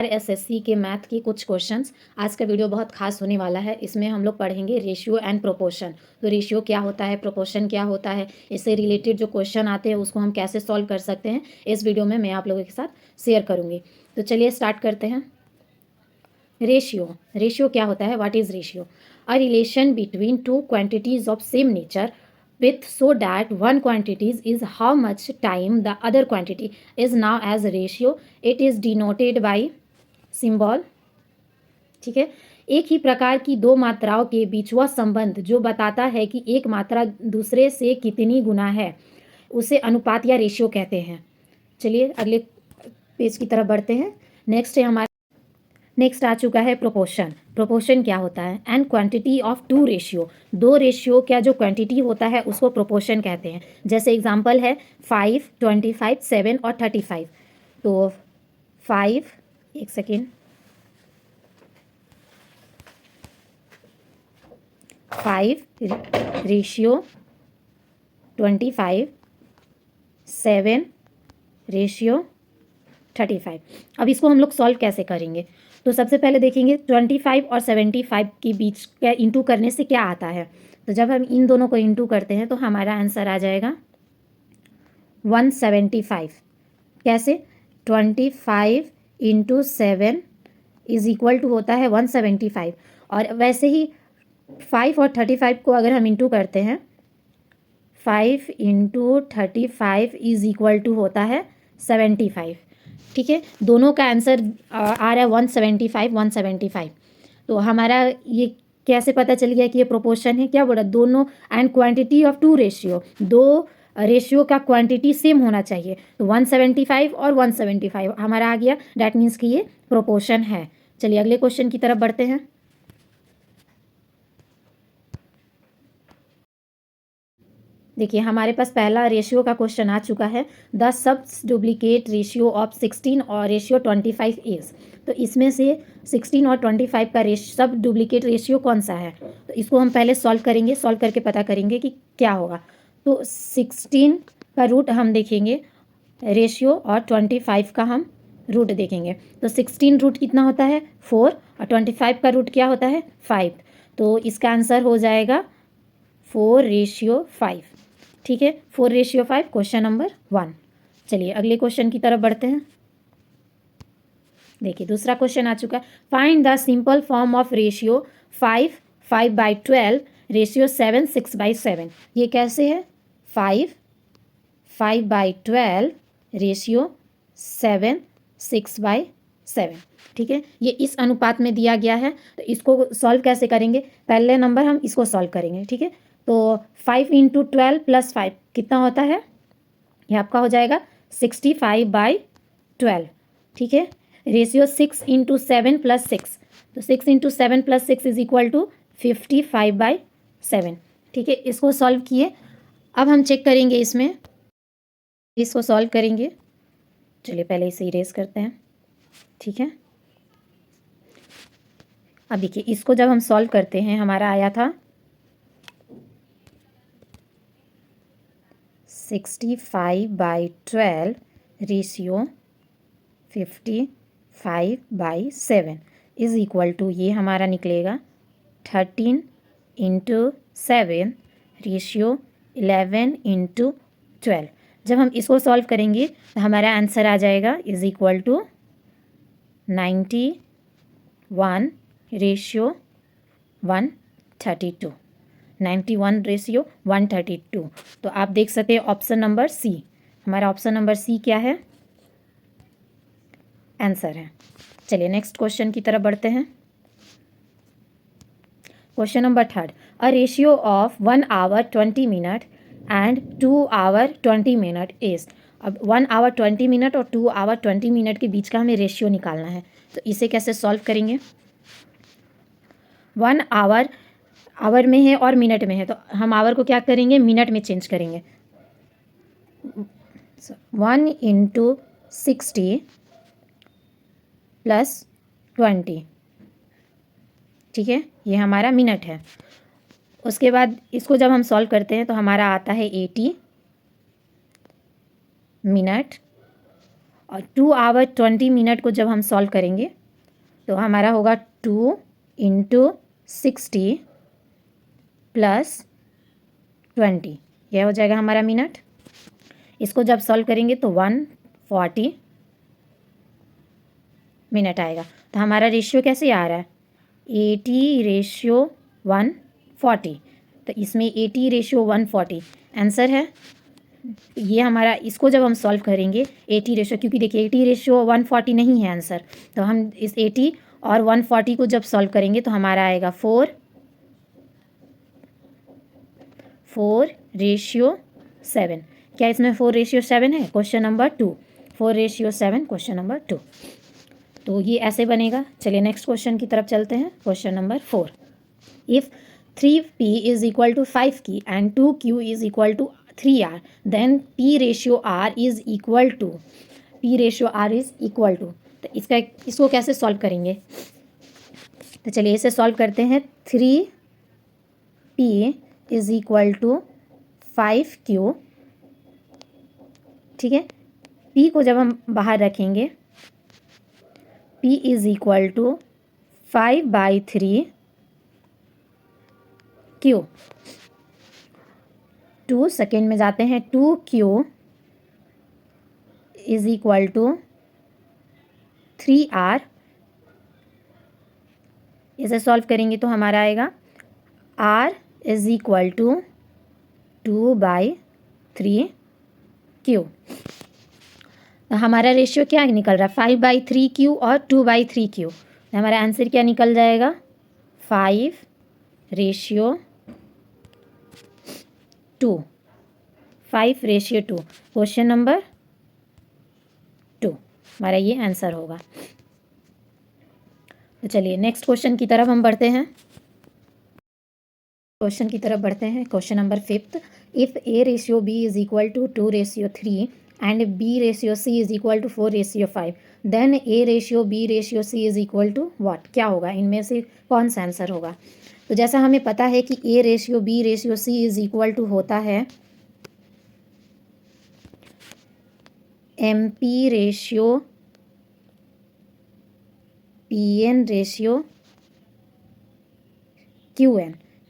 SSC के math के कुछ क्वेश्चंस। आज का वीडियो बहुत खास होने वाला है। इसमें हम लोग पढ़ेंगे रेशियो एंड प्रोपोर्शन। तो रेशियो क्या होता है, प्रोपोर्शन क्या होता है, इससे रिलेटेड जो क्वेश्चन आते हैं उसको हम कैसे सॉल्व कर सकते हैं, इस वीडियो में मैं आप लोगों के साथ शेयर करूँगी। तो चलिए स्टार्ट करते हैं। रेशियो क्या होता है, what is ratio? A relation between two quantities of same nature with so that one quantities is how much time the other quantity is now as a ratio. It is denoted by symbol. ठीक है, एक ही प्रकार की दो मात्राओं के बीच वह संबंध जो बताता है कि एक मात्रा दूसरे से कितनी गुना है, उसे अनुपात या रेशियो कहते हैं। चलिए अगले पेज की तरफ बढ़ते हैं। नेक्स्ट आ चुका है प्रोपोर्शन। प्रोपोर्शन क्या होता है? And quantity of two ratio, दो रेशियो का जो क्वांटिटी होता है उसको प्रोपोर्शन कहते हैं। जैसे एग्जांपल है 5, 25, 7 और 35। तो 5, एक सेकेंड, 5 रेशियो 25, 7 रेशियो 35। अब इसको हम लोग सॉल्व कैसे करेंगे? तो सबसे पहले देखेंगे 25 और 75 के बीच का इंटू करने से क्या आता है। तो जब हम इन दोनों को इंटू करते हैं तो हमारा आंसर आ जाएगा 175। कैसे? 25 इंटू 7 इज इक्वल टू होता है 175। और वैसे ही 5 और 35 को अगर हम इंटू करते हैं, 5 इंटू 35 इज इक्वल टू होता है 75। ठीक है, दोनों का आंसर आ रहा है 175, 175। तो हमारा ये कैसे पता चल गया कि ये प्रोपोर्शन है? क्या बोला? दोनों and quantity of two ratio, दो रेशियो का क्वांटिटी सेम होना चाहिए। तो 175 और 175 हमारा आ गया, डैट मीन्स कि ये प्रोपोर्शन है। चलिए अगले क्वेश्चन की तरफ बढ़ते हैं। देखिए हमारे पास पहला रेशियो का क्वेश्चन आ चुका है। The sub duplicate ratio of 16 और रेशियो 25 इज। तो इसमें से 16 और 25 का सब डुप्लीकेट रेशियो कौन सा है? तो इसको हम पहले सॉल्व करेंगे, सॉल्व करके पता करेंगे कि क्या होगा। तो 16 का रूट हम देखेंगे रेशियो और 25 का हम रूट देखेंगे। तो 16 रूट कितना होता है? 4, और 25 का रूट क्या होता है? 5। तो इसका आंसर हो जाएगा 4:5। ठीक है, 4:5, क्वेश्चन नंबर 1। चलिए अगले क्वेश्चन की तरफ बढ़ते हैं। देखिए दूसरा क्वेश्चन आ चुका है। Find the simple form of ratio 5, 5/12, ratio 7, 6/7। ये कैसे है? 5, 5/12, रेशियो 7, 6/7। ठीक है, ये इस अनुपात में दिया गया है। तो इसको सॉल्व कैसे करेंगे? पहले नंबर हम इसको सॉल्व करेंगे। ठीक है, तो 5 इंटू 12 प्लस 5 कितना होता है? ये आपका हो जाएगा 65/12। ठीक है, रेशियो 6 इंटू 7 प्लस 6, तो 6 into 7 plus 6 is equal to 55/7। ठीक है, इसको सॉल्व किए। अब हम चेक करेंगे इसमें, इसको सॉल्व करेंगे। चलिए पहले इसे इरेज करते हैं। ठीक है, अब देखिए इसको जब हम सॉल्व करते हैं हमारा आया था 65/12 रेशियो 55/7 इज इक्वल टू, ये हमारा निकलेगा 13 इंटू 7 रेशियो 11 इंटू 12। जब हम इसको सॉल्व करेंगे तो हमारा आंसर आ जाएगा is equal to 91 ratio 132। 91 ratio 132। तो आप देख सकते हैं ऑप्शन नंबर सी, हमारा ऑप्शन नंबर सी क्या है? आंसर है। चलिए नेक्स्ट क्वेश्चन की तरफ बढ़ते हैं। Question number 3, a ratio of 1 hour 20 minute and 2 hour 20 minute is. अब 1 आवर 20 मिनट और 2 आवर 20 मिनट के बीच का हमें रेशियो निकालना है। तो इसे कैसे सॉल्व करेंगे? 1 आवर में है और मिनट में है, तो हम आवर को क्या करेंगे? मिनट में चेंज करेंगे। 1 इंटू 60 प्लस 20। ठीक है, ये हमारा मिनट है। उसके बाद इसको जब हम सॉल्व करते हैं तो हमारा आता है 80 मिनट और 2 आवर 20 मिनट को जब हम सॉल्व करेंगे तो हमारा होगा 2 × 60 + 20, यह हो जाएगा हमारा मिनट। इसको जब सॉल्व करेंगे तो 140 मिनट आएगा। तो हमारा रेशियो कैसे आ रहा है, 80:140। तो इसमें 80:140 आंसर है। ये हमारा, इसको जब हम सॉल्व करेंगे 80 रेशियो, क्योंकि देखिए 80:140 नहीं है आंसर, तो हम इस 80 और 140 को जब सॉल्व करेंगे तो हमारा आएगा 4:7। क्या इसमें 4:7 है? Question number 2, 4:7 question number 2। तो ये ऐसे बनेगा। चलिए नेक्स्ट क्वेश्चन की तरफ चलते हैं। Question number 4, if 3p = 5q and 2q = 3r, then p/r is equal to, तो इसको कैसे सॉल्व करेंगे? तो चलिए इसे सॉल्व करते हैं। 3p = 5q, ठीक है। p को जब हम बाहर रखेंगे, p = 5/3q। 2 सेकेंड में जाते हैं, 2q = 3r। इसे सॉल्व करेंगे तो हमारा आएगा r = 2/3q। तो हमारा रेशियो क्या निकल रहा है, 5/3q और 2/3q। तो हमारा आंसर क्या निकल जाएगा, 5:2। 5:2 क्वेश्चन नंबर 2 हमारा ये आंसर होगा। तो चलिए नेक्स्ट क्वेश्चन की तरफ हम बढ़ते हैं। Question number 5, if a/b = 2:3 and b/c = 4:5, then a/b/c = what? क्या होगा, इनमें से कौन सा आंसर होगा? तो जैसा हमें पता है कि a/b/c = होता है MP/PN/Q।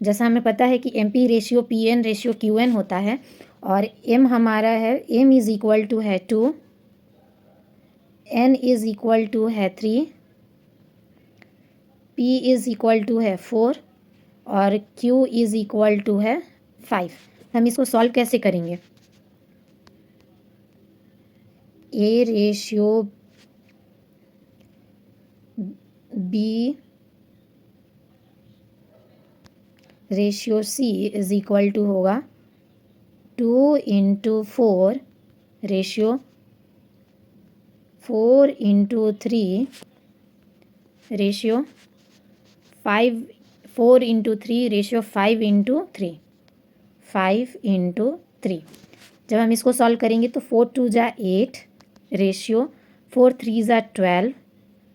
जैसा हमें पता है कि MP/PN/QN होता है, और M हमारा है, M = है 2, N = है 3, P = है 4 और Q = है 5। हम इसको सॉल्व कैसे करेंगे? A/B/C = होगा 2 × 4 रेशियो 4 × 3 रेशियो 5, 4 × 3 रेशियो 5 × 3, 5 × 3। जब हम इसको सॉल्व करेंगे तो 4 2 = 8 रेशियो 4 3 = 12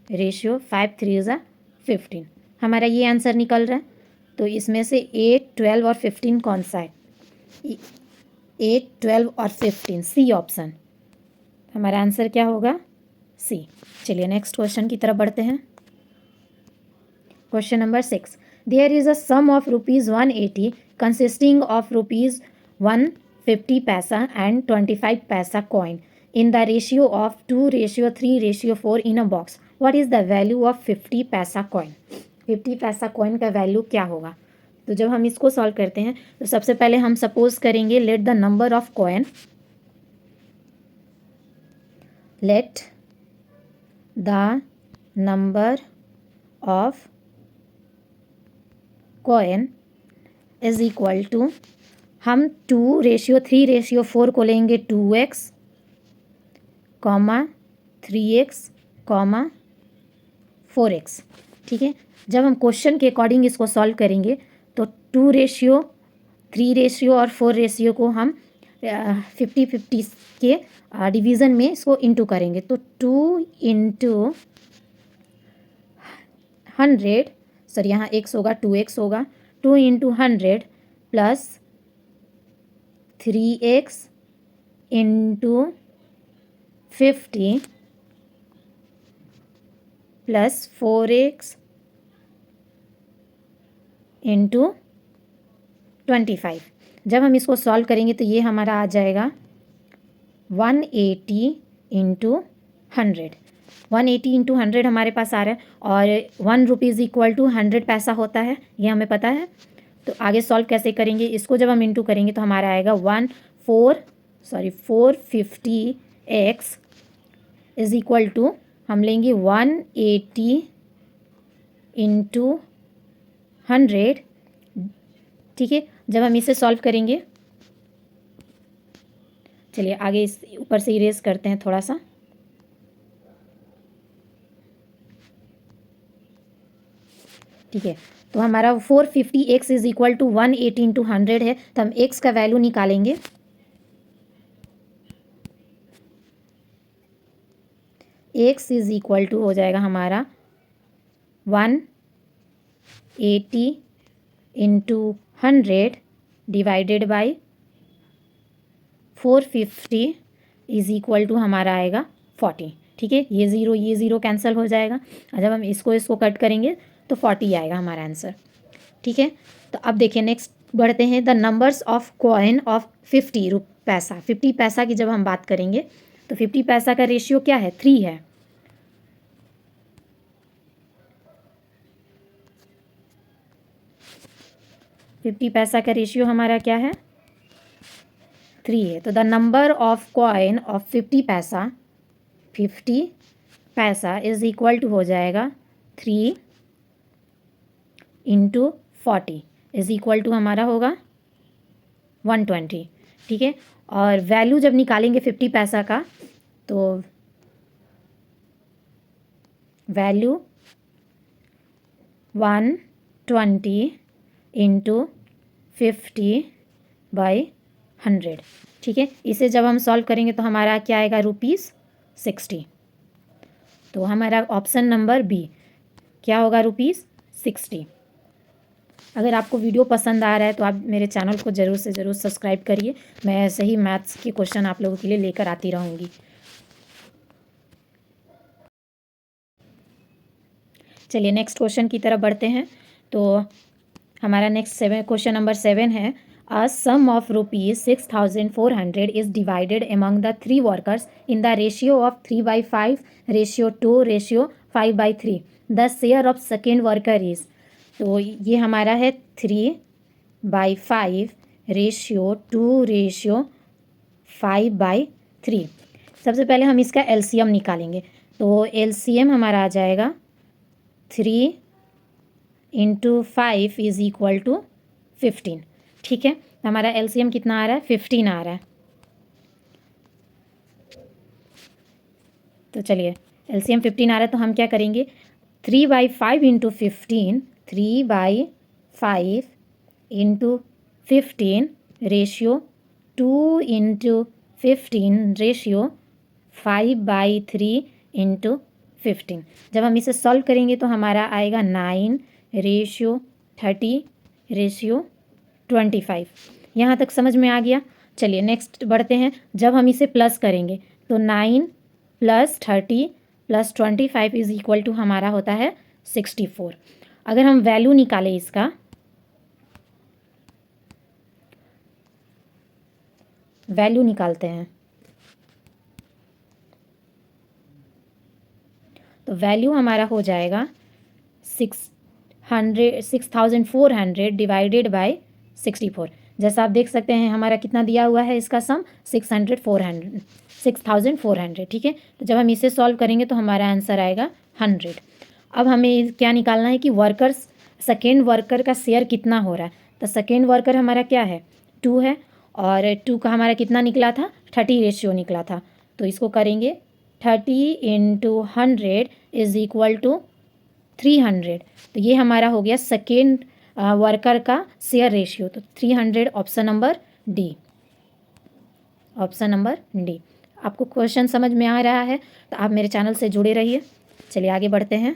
रेशियो 5 3 = 15। हमारा ये आंसर निकल रहा है। तो इसमें से 8, 12 और 15 कौन सा है? 8, 12 और 15, सी ऑप्शन। हमारा आंसर क्या होगा? सी। चलिए नेक्स्ट क्वेश्चन की तरफ बढ़ते हैं। Question number 6, there is a sum of ₹180 consisting of ₹150 paisa and 25 paisa coin in the ratio of 2:3:4 in a box. What is the value of 50 पैसा कॉइन? 50 पैसा कॉइन का वैल्यू क्या होगा? तो जब हम इसको सॉल्व करते हैं तो सबसे पहले हम सपोज करेंगे, let the number of coin, let the number of coin is equal to, हम 2:3:4 को लेंगे 2x, 3x, 4x, ठीक है। जब हम क्वेश्चन के अकॉर्डिंग इसको सॉल्व करेंगे तो 2:3 और 4 को हम 50-50 के डिवीज़न में इसको इंटू करेंगे। तो 2 × 100, सर यहाँ x होगा, 2x होगा, 2 × 100 plus 3x × 50 plus 4x into 25। जब हम इसको सॉल्व करेंगे तो ये हमारा आ जाएगा 180 इंटू 100। 180 इंटू 100 हमारे पास आ रहा है और 1 रुपीज़ इक्वल टू 100 पैसा होता है, ये हमें पता है। तो आगे सॉल्व कैसे करेंगे, इसको जब हम इंटू करेंगे तो हमारा आएगा 450x इज़ इक्वल टू हम लेंगे 180 इंटू 100। ठीक है, जब हम इसे सॉल्व करेंगे, चलिए आगे इस ऊपर से इरेज करते हैं थोड़ा सा। ठीक है, तो हमारा 450x is equal to 180 into 100 है, तो हम x का वैल्यू निकालेंगे। x इज इक्वल टू हो जाएगा हमारा 180 into 100 divided by 450 is equal to हमारा आएगा 40। ठीक है, ये ज़ीरो कैंसिल हो जाएगा और जब हम इसको कट करेंगे तो 40 आएगा हमारा आंसर। ठीक है, तो अब देखिए नेक्स्ट बढ़ते हैं। The numbers of coin of 50 पैसा। 50 पैसा की जब हम बात करेंगे तो 50 पैसा का रेशियो क्या है, 3 है। फिफ्टी पैसा का रेशियो हमारा क्या है, 3 है। तो the number of coin of 50 पैसा, 50 पैसा इज इक्वल टू हो जाएगा 3 इंटू 40 इज इक्वल टू हमारा होगा 120। ठीक है, और वैल्यू जब निकालेंगे 50 पैसा का तो वैल्यू 120 इंटू 50 बाई 100। ठीक है, इसे जब हम सॉल्व करेंगे तो हमारा क्या आएगा, ₹60। तो हमारा ऑप्शन नंबर बी क्या होगा, ₹60। अगर आपको वीडियो पसंद आ रहा है तो आप मेरे चैनल को ज़रूर से ज़रूर सब्सक्राइब करिए। मैं ऐसे ही मैथ्स के क्वेश्चन आप लोगों के लिए लेकर आती रहूँगी। चलिए नेक्स्ट क्वेश्चन की तरफ बढ़ते हैं। तो हमारा नेक्स्ट क्वेश्चन नंबर 7 है। A sum of ₹6,400 is divided among the 3 workers in the ratio of 3/5, ratio 2, ratio 5/3. The share of second worker is, तो ये हमारा है 3/5 रेशियो 2 रेशियो 5/3। सबसे पहले हम इसका LCM निकालेंगे। तो LCM हमारा आ जाएगा 3 इंटू 5 इज इक्वल टू 15। ठीक है, तो हमारा LCM कितना आ रहा है, 15 आ रहा है। तो चलिए LCM 15 आ रहा है, तो हम क्या करेंगे, 3/5 into 15, 3/5 into 15 ratio 2 into 15 ratio 5/3 into 15। जब हम इसे सॉल्व करेंगे तो हमारा आएगा 9 रेशियो 30 रेशियो 25। यहाँ तक समझ में आ गया। चलिए नेक्स्ट बढ़ते हैं। जब हम इसे प्लस करेंगे तो 9 + 30 + 25 इज इक्वल टू हमारा होता है 64। अगर हम वैल्यू निकालें इसका, वैल्यू निकालते हैं तो वैल्यू हमारा हो जाएगा 6,400 डिवाइडेड बाय 64। जैसा आप देख सकते हैं हमारा कितना दिया हुआ है, इसका सम 6,400। ठीक है, तो जब हम इसे सॉल्व करेंगे तो हमारा आंसर आएगा 100। अब हमें क्या निकालना है कि वर्कर्स, सेकेंड वर्कर का शेयर कितना हो रहा है। तो सेकेंड वर्कर हमारा क्या है, 2 है, और 2 का हमारा कितना निकला था, 30 रेशियो निकला था। तो इसको करेंगे 30 इंटू 100 इज इक्वल टू 300। तो ये हमारा हो गया सेकेंड वर्कर का शेयर रेशियो। तो 300 option number D, option number D. आपको क्वेश्चन समझ में आ रहा है तो आप मेरे चैनल से जुड़े रहिए। चलिए आगे बढ़ते हैं।